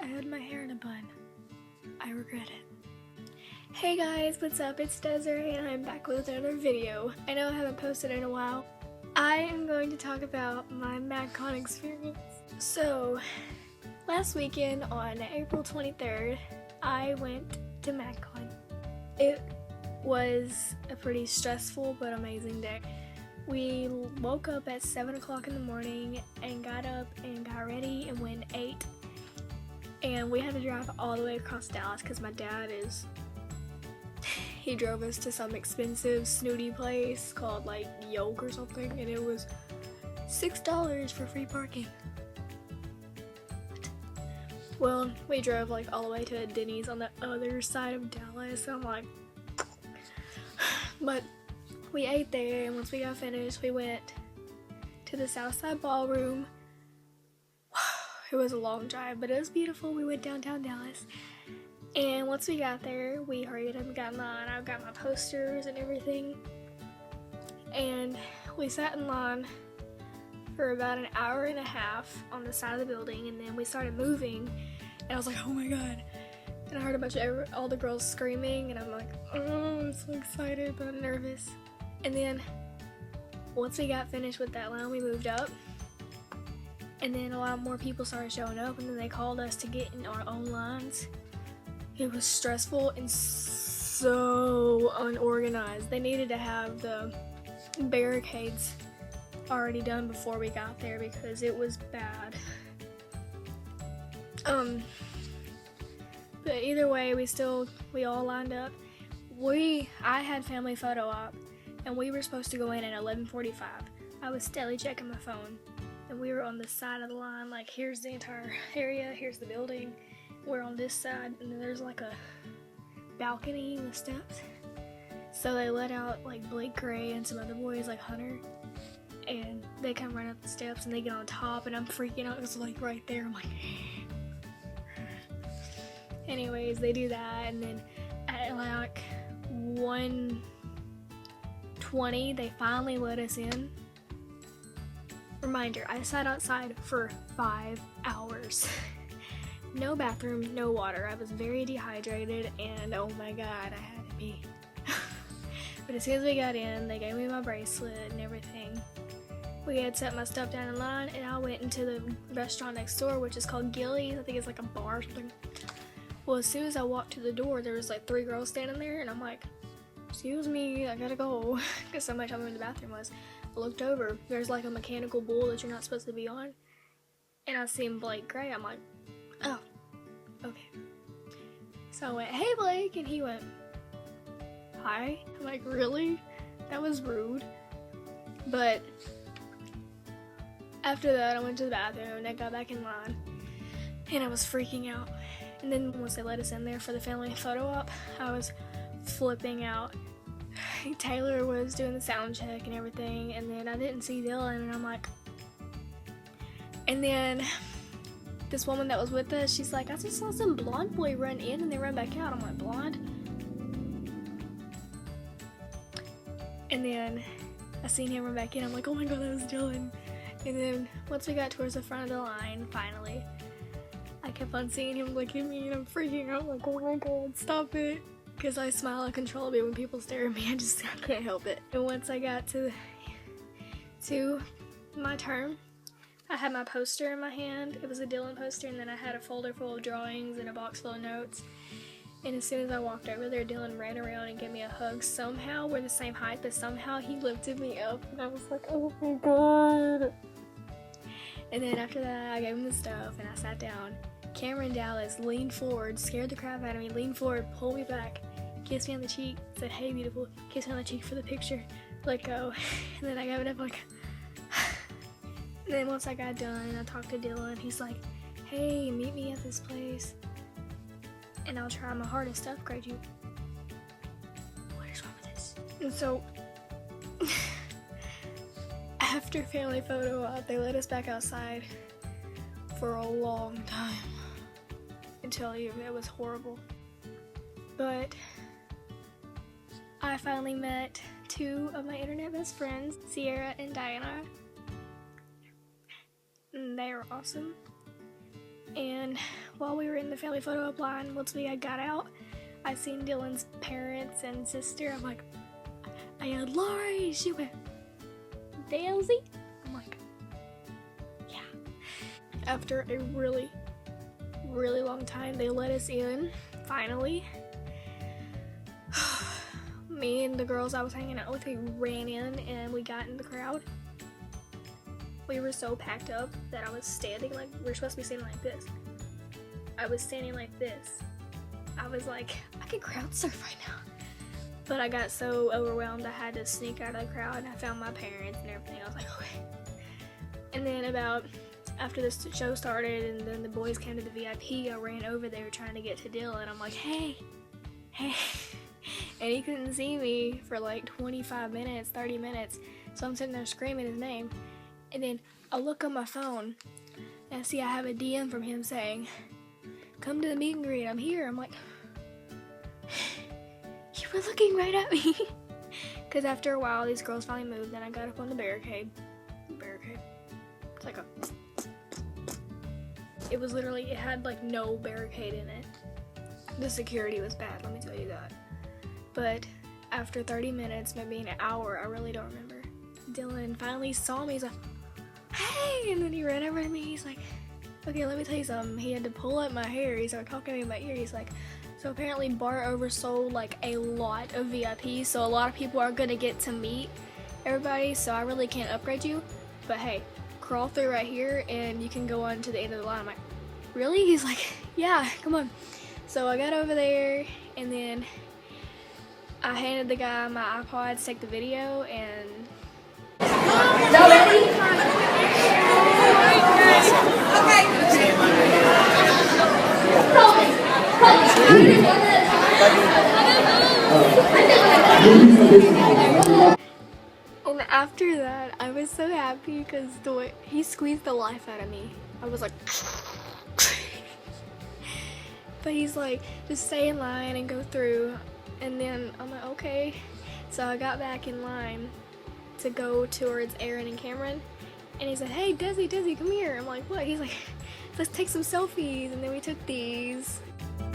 had my hair in a bun. I regret it. Hey guys, what's up? It's Desaree and I'm back with another video. I know I haven't posted in a while. I am going to talk about my MAGCON experience. So, last weekend on April 23rd, I went to MAGCON. It was a pretty stressful but amazing day. We woke up at 7 o'clock in the morning and got up and got ready and went and ate. And we had to drive all the way across Dallas because my dad he drove us to some expensive snooty place called like Yoke or something, and it was $6 for free parking. Well, we drove like all the way to a Denny's on the other side of Dallas, so I'm like, but we ate there, and once we got finished, we went to the Southside Ballroom. It was a long drive, but it was beautiful. We went downtown Dallas, and once we got there, we hurried up and got mine. I got my posters and everything, and we sat in line for about an hour and a half on the side of the building, and then we started moving, and I was like, oh my god. And I heard a bunch of all the girls screaming, and I'm like, oh, I'm so excited, but I'm nervous. And then once we got finished with that line, we moved up, and then a lot more people started showing up, and then they called us to get in our own lines. It was stressful and so unorganized. They needed to have the barricades already done before we got there because it was bad. But either way, we all lined up. I had family photo op, and we were supposed to go in at 11:45. I was steadily checking my phone, and we were on the side of the line, like here's the entire area, here's the building, we're on this side, and then there's like a balcony with steps. So they let out like Blake Gray and some other boys like Hunter, and they come right up the steps and they get on top, and I'm freaking out. It was like right there. I'm like, anyways, they do that, and then at like 1:20 they finally let us in. Reminder, I sat outside for 5 hours. No bathroom, no water. I was very dehydrated, and oh my god, I had to pee. But as soon as we got in, they gave me my bracelet and everything. We had set my stuff down in line, and I went into the restaurant next door, which is called Gilly's. I think it's like a bar or something. Well, as soon as I walked to the door, there was like 3 girls standing there, and I'm like, excuse me, I gotta go, because somebody told me where the bathroom was. I looked over, there's like a mechanical bull that you're not supposed to be on, and I seen Blake Gray. I'm like, oh, okay. So I went, hey Blake, and he went, hi. I'm like, really? That was rude. But after that, I went to the bathroom, and I got back in line, and I was freaking out. And then once they let us in there for the family photo op, I was flipping out. Taylor was doing the sound check and everything, and then I didn't see Dylan, and I'm like, and then this woman that was with us, she's like, I just saw some blonde boy run in and then run back out. I'm like, blonde? And then I seen him run back in. I'm like, oh my god, that was Dylan. And then once we got towards the front of the line, finally, I kept on seeing him look at me, and I'm freaking out like, oh my god, stop it. Because I smile uncontrollably when people stare at me. I can't help it. And once I got to my turn, I had my poster in my hand. It was a Dylan poster, and then I had a folder full of drawings and a box full of notes. And as soon as I walked over there, Dylan ran around and gave me a hug. Somehow we're the same height, but somehow he lifted me up, and I was like, oh my god. And then after that, I gave him the stuff, and I sat down. Cameron Dallas leaned forward, scared the crap out of me, leaned forward, pulled me back, kissed me on the cheek, said, hey beautiful, kissed me on the cheek for the picture, let go. And then I gave it up like, and then once I got done, I talked to Dylan. He's like, hey, meet me at this place, and I'll try my hardest to upgrade you. What is wrong with this? And so, after family photo op, they let us back outside for a long time. I tell you, it was horrible. But I finally met 2 of my internet best friends, Sierra and Diana. And they were awesome. And while we were in the family photo op line, once we had got out, I seen Dylan's parents and sister. I'm like, I yelled, Lori! She went, Daisy? I'm like, yeah. After a really, really long time, they let us in, finally. Me and the girls I was hanging out with, we ran in and we got in the crowd. We were so packed up that I was standing like, we're supposed to be standing like this. I was standing like this. I was like, I could crowd surf right now. But I got so overwhelmed I had to sneak out of the crowd, and I found my parents and everything. I was like, okay. And then after this show started and then the boys came to the VIP, I ran over there trying to get to Dylan. I'm like, hey. And he couldn't see me for like 25 minutes, 30 minutes. So I'm sitting there screaming his name. And then I look on my phone and I see I have a DM from him saying, come to the meet and greet, I'm here. I'm like, you were looking right at me. Because after a while, these girls finally moved and I got up on the barricade. It's like it was literally, it had like no barricade in it. The security was bad, let me tell you that. But after 30 minutes, maybe an hour, I really don't remember, Dylan finally saw me. He's like, hey! And then he ran over to me. He's like, okay, let me tell you something. He had to pull up my hair. He started talking to me in my ear. He's like, so apparently Bar oversold like a lot of VIPs, so a lot of people are gonna get to meet everybody, so I really can't upgrade you. But hey, crawl through right here and you can go on to the end of the line. I'm like, really? He's like, yeah, come on. So I got over there and then I handed the guy my iPod to take the video, and and after that, I was so happy because the way he squeezed the life out of me, I was like, but he's like, just stay in line and go through. And then I'm like, okay. So I got back in line to go towards Aaron and Cameron. And he's like, hey, Desi, come here. I'm like, what? He's like, let's take some selfies. And then we took these. And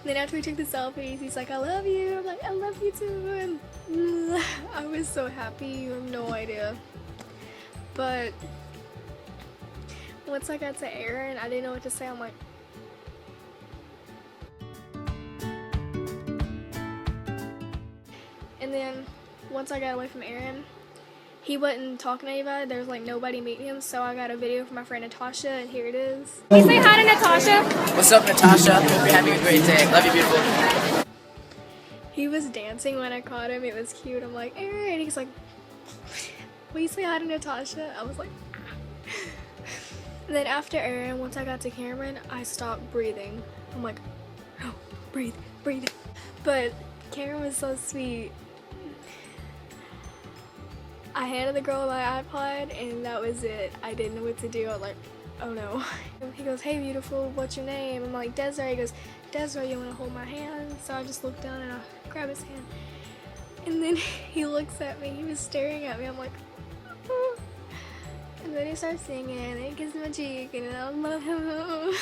then after we took the selfies, he's like, I love you. I'm like, I love you too. And I was so happy. You have no idea. But once I got to Aaron, I didn't know what to say. I'm like, and then once I got away from Aaron, he wasn't talking to anybody. There was like nobody meeting him, so I got a video from my friend Natasha, and here it is. Can you say hi to Natasha? What's up, Natasha? Hope you're having a great day. Love you, beautiful. He was dancing when I caught him. It was cute. I'm like, Aaron. He's like, will you say hi to Natasha? I was like, and then after Aaron, once I got to Cameron, I stopped breathing. I'm like, no, breathe. But Cameron was so sweet. I handed the girl my iPod and that was it. I didn't know what to do. I was like, oh no. He goes, hey beautiful, what's your name? I'm like, Desaree. He goes, Desaree, you want to hold my hand? So I just looked down and I grabbed his hand. And then he looks at me. He was staring at me. I'm like, oh. And then he starts singing and he kisses my cheek and I love him.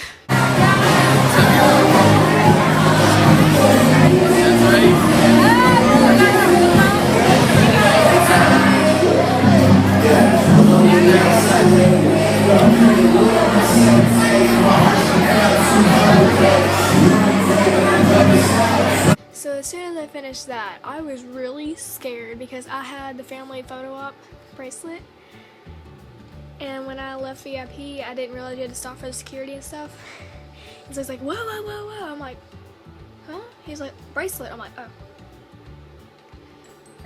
So as soon as I finished that, I was really scared because I had the family photo op bracelet, and when I left VIP, I didn't realize you had to stop for the security and stuff. And so he's like, whoa. I'm like, huh? He's like, bracelet. I'm like, oh.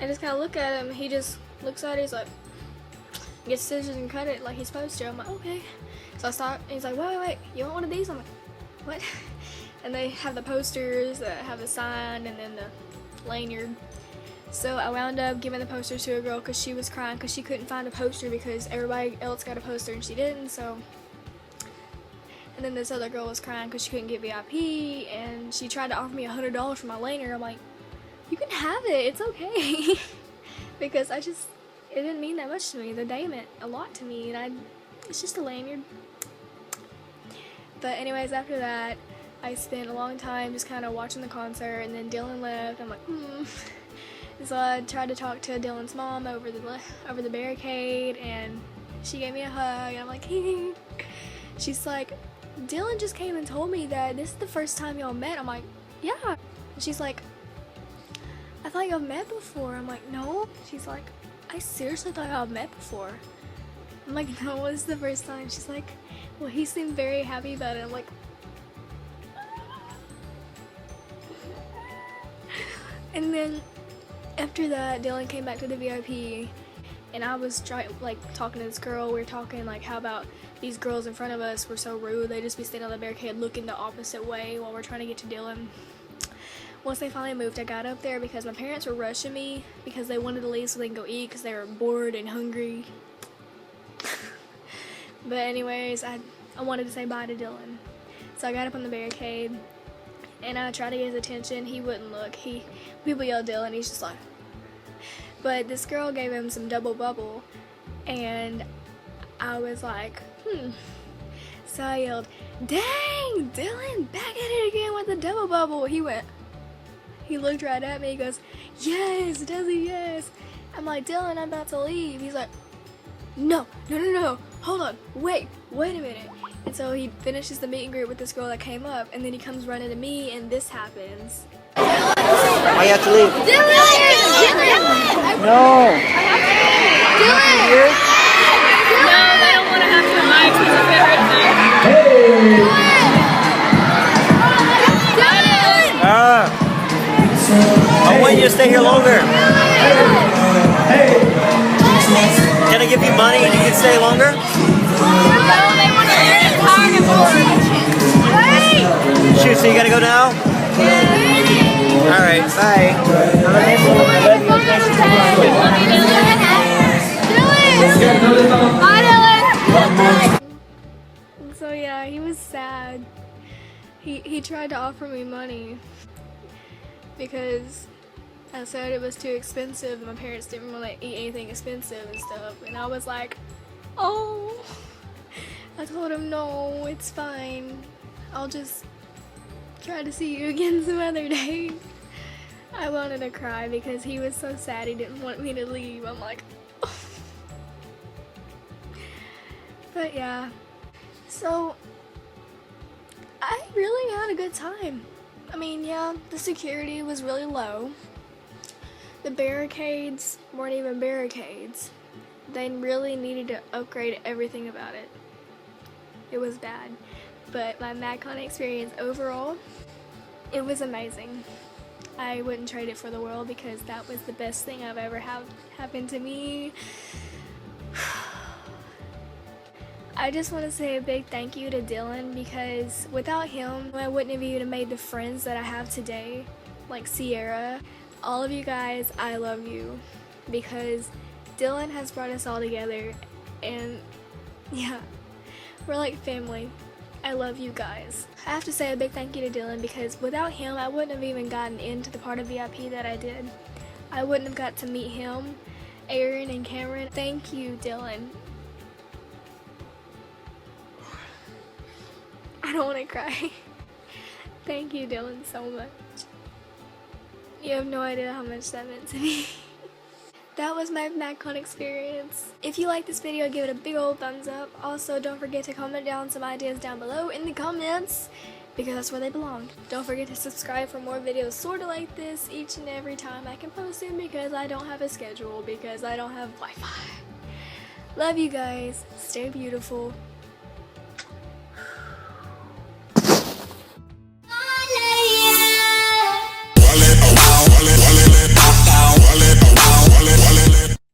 I just kind of look at him. He just looks at it. He's like, gets scissors and cut it like he's supposed to. I'm like, okay. So I stop. And he's like, wait. You want one of these? I'm like, what? And they have the posters that have the sign and then the lanyard. So I wound up giving the posters to a girl because she was crying because she couldn't find a poster because everybody else got a poster and she didn't. So, and then this other girl was crying because she couldn't get VIP and she tried to offer me $100 for my lanyard. I'm like, you can have it. It's okay. Because it didn't mean that much to me. The day meant a lot to me, and it's just a lanyard. But anyways, after that, I spent a long time just kind of watching the concert, and then Dylan left. I'm like, And so I tried to talk to Dylan's mom over the barricade, and she gave me a hug, and I'm like, hee. She's like, Dylan just came and told me that this is the first time y'all met. I'm like, yeah. And she's like, I thought y'all met before. I'm like, no. She's like, I seriously thought y'all met before. I'm like, no, this is the first time. She's like, well, he seemed very happy about it. I'm like, and then after that, Dylan came back to the VIP, and I was talking to this girl. We were talking like, how about these girls in front of us were so rude. They just be standing on the barricade looking the opposite way while we're trying to get to Dylan. Once they finally moved, I got up there because my parents were rushing me because they wanted to leave so they can go eat because they were bored and hungry. But anyways, I wanted to say bye to Dylan. So I got up on the barricade and I tried to get his attention. He wouldn't look. People yelled Dylan, he's just like. But this girl gave him some double bubble, and I was like, So I yelled, dang, Dylan, back at it again with the double bubble. He looked right at me, he goes, yes, Desi, yes. I'm like, Dylan, I'm about to leave. He's like, no, hold on, wait a minute. And so he finishes the meet and greet with this girl that came up, and then he comes running to me, and this happens. Why you have to leave? Dylan! No! Dylan! No, they don't want to have to mic because of everything. Dylan! I want you to stay here longer. Can I give you money and you can stay longer? No, they want to learn a car and Shoot, so you gotta go now? Alright, bye. So yeah, he was sad. He tried to offer me money because I said it was too expensive and my parents didn't want to eat anything expensive and stuff, and I was like, oh. I told him, no, it's fine. I'll just try to see you again some other day. I wanted to cry because he was so sad he didn't want me to leave. I'm like, oh. But yeah, so I really had a good time. I mean, yeah, the security was really low. The barricades weren't even barricades. They really needed to upgrade everything about it. It was bad. But my MAGCON experience overall, it was amazing. I wouldn't trade it for the world because that was the best thing I've ever had happen to me. I just want to say a big thank you to Dylan because without him, I wouldn't have even made the friends that I have today, like Sierra. All of you guys, I love you because Dylan has brought us all together, and yeah, we're like family. I love you guys. I have to say a big thank you to Dylan because without him, I wouldn't have even gotten into the part of VIP that I did. I wouldn't have got to meet him, Aaron, and Cameron. Thank you, Dylan. I don't want to cry. Thank you, Dylan, so much. You have no idea how much that meant to me. That was my MAGCON experience. If you like this video, give it a big old thumbs up. Also, don't forget to comment down some ideas down below in the comments because that's where they belong. Don't forget to subscribe for more videos sorta like this each and every time I can post them because I don't have a schedule because I don't have Wi-Fi. Love you guys. Stay beautiful.